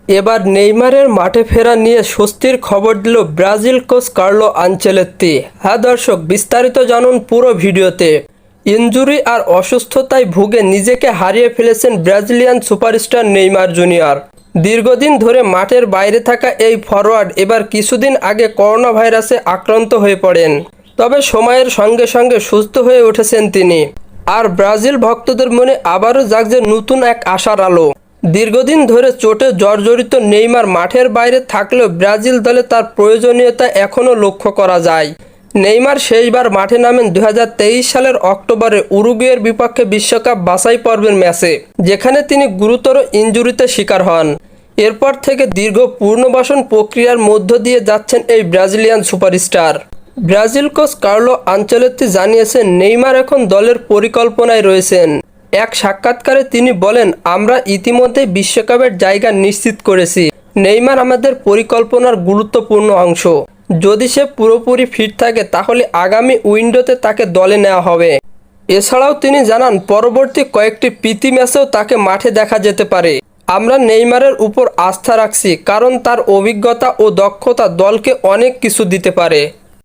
এবার নেইমারের মাঠে ফেরা নিয়ে স্বস্তির খবর দিল ব্রাজিল কোচ কার্লো আনচেলত্তি। হ্যাঁ দর্শক, বিস্তারিত জানুন পুরো ভিডিওতে। ইনজুরি আর অসুস্থতায় ভুগে নিজেকে হারিয়ে ফেলেছেন ব্রাজিলিয়ান সুপারস্টার নেইমার জুনিয়র। দীর্ঘদিন ধরে মাঠের বাইরে থাকা এই ফরোয়ার্ড এবার কিছুদিন আগে করোনা ভাইরাসে আক্রান্ত হয়ে পড়েন। তবে সময়ের সঙ্গে সঙ্গে সুস্থ হয়ে উঠেছেন তিনি। আর ব্রাজিল ভক্তদের মনে আবারও জাগছে নতুন এক আশার আলো। দীর্ঘদিন ধরে চোটে জর্জরিত নেইমার মাঠের বাইরে থাকলেও ব্রাজিল দলে তার প্রয়োজনীয়তা এখনও লক্ষ্য করা যায়। নেইমার শেষবার মাঠে নামেন 2023 সালের অক্টোবরে উরুগুয়ের বিপক্ষে বিশ্বকাপ বাছাই পর্বের ম্যাচে, যেখানে তিনি গুরুতর ইনজুরিতে শিকার হন। এরপর থেকে দীর্ঘ পুনর্বাসন প্রক্রিয়ার মধ্য দিয়ে যাচ্ছেন এই Brazilian superstar. Brazil coach Carlo Ancelotti জানিয়েছেন নেইমার এখন দলের পরিকল্পনায় রয়েছেন। এক সাক্ষাৎকারে তিনি বলেন, আমরা ইতিমধ্যে বিশ্বকাপের জায়গা নিশ্চিত করেছি। নেইমার আমাদের পরিকল্পনার গুরুত্বপূর্ণ অংশ। যদি সে পুরোপুরি ফিট থাকে তাহলে আগামী উইন্ডোতে তাকে দলে নেওয়া হবে। এছাড়াও তিনি জানান, পরবর্তী কয়েকটি প্রীতি ম্যাচেও তাকে মাঠে দেখা যেতে পারে। আমরা নেইমারের উপর আস্থা রাখছি, কারণ তার অভিজ্ঞতা ও দক্ষতা দলকে অনেক কিছু দিতে পারে।